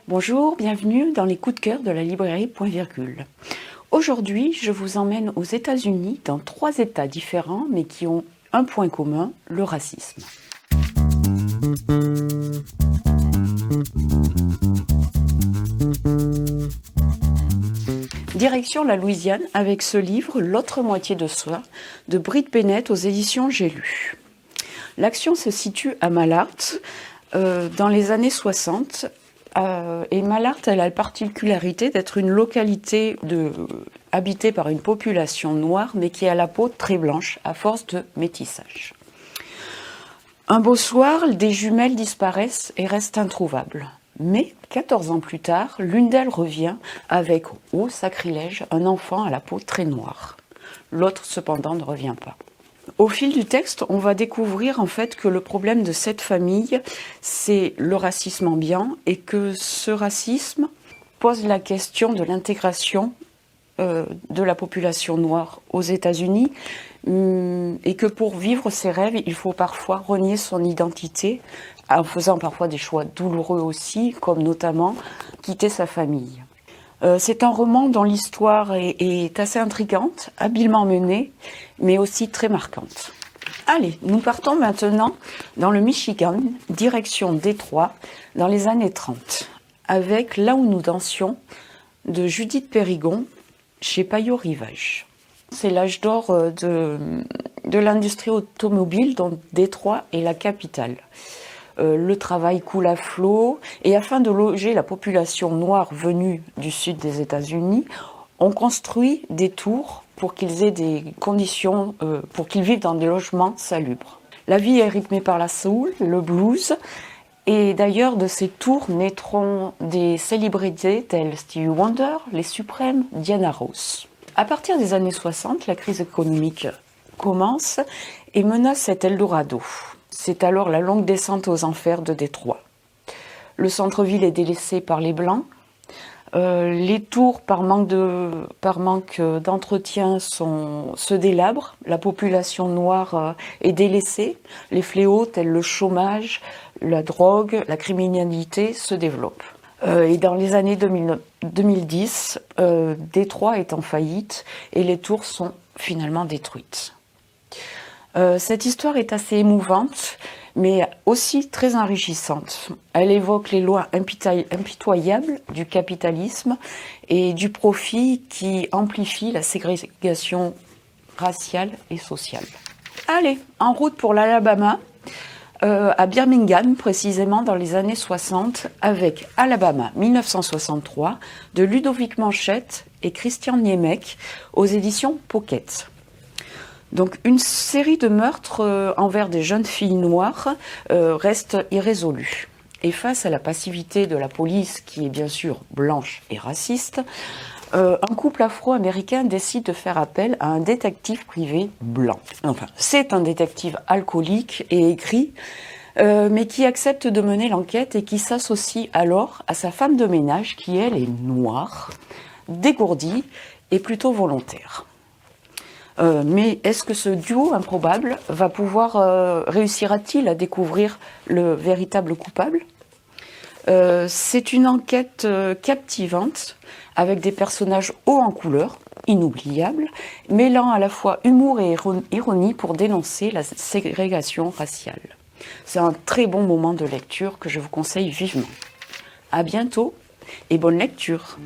Bonjour, bienvenue dans les coups de cœur de la librairie Point Virgule. Aujourd'hui, je vous emmène aux États-Unis dans 3 États différents, mais qui ont un point commun, le racisme. Direction la Louisiane avec ce livre, L'autre moitié de soi, de Britt Bennett aux éditions J'ai lu. L'action se situe à Mallard, dans les années 60. Et Mallard, elle a la particularité d'être une localité habitée par une population noire, mais qui a la peau très blanche, à force de métissage. Un beau soir, des jumelles disparaissent et restent introuvables. Mais 14 ans plus tard, l'une d'elles revient avec, au sacrilège, un enfant à la peau très noire. L'autre, cependant, ne revient pas. Au fil du texte, on va découvrir en fait que le problème de cette famille, c'est le racisme ambiant et que ce racisme pose la question de l'intégration de la population noire aux États-Unis et que pour vivre ses rêves, il faut parfois renier son identité en faisant parfois des choix douloureux aussi, comme notamment quitter sa famille. C'est un roman dont l'histoire est assez intrigante, habilement menée, mais aussi très marquante. Allez, nous partons maintenant dans le Michigan, direction Détroit, dans les années 30, avec Là où nous dansions, de Judith Périgon, chez Payot Rivage. C'est l'âge d'or de l'industrie automobile, dont Détroit est la capitale. Le travail coule à flot, et afin de loger la population noire venue du sud des États-Unis, on construit des tours pour qu'ils aient des conditions, pour qu'ils vivent dans des logements salubres. La vie est rythmée par la soul, le blues, et d'ailleurs de ces tours naîtront des célébrités telles Stevie Wonder, les Suprêmes, Diana Ross. À partir des années 60, la crise économique commence et menace cet Eldorado. C'est alors la longue descente aux enfers de Détroit. Le centre-ville est délaissé par les Blancs. Les tours, par manque d'entretien, se délabrent. La population noire est délaissée. Les fléaux tels le chômage, la drogue, la criminalité se développent. Et dans les années 2010, Détroit est en faillite et les tours sont finalement détruites. Cette histoire est assez émouvante, mais aussi très enrichissante. Elle évoque les lois impitoyables du capitalisme et du profit qui amplifie la ségrégation raciale et sociale. Allez, en route pour l'Alabama, à Birmingham précisément dans les années 60, avec Alabama 1963 de Ludovic Manchette et Christian Niemek aux éditions Pocket. Donc une série de meurtres envers des jeunes filles noires reste irrésolue. Et face à la passivité de la police, qui est bien sûr blanche et raciste, un couple afro-américain décide de faire appel à un détective privé blanc. Enfin, c'est un détective alcoolique et aigri, mais qui accepte de mener l'enquête et qui s'associe alors à sa femme de ménage, qui elle est noire, dégourdie et plutôt volontaire. Mais est-ce que ce duo improbable va pouvoir réussira-t-il à découvrir le véritable coupable ? C'est une enquête captivante avec des personnages hauts en couleur, inoubliables, mêlant à la fois humour et ironie pour dénoncer la ségrégation raciale. C'est un très bon moment de lecture que je vous conseille vivement. À bientôt et bonne lecture.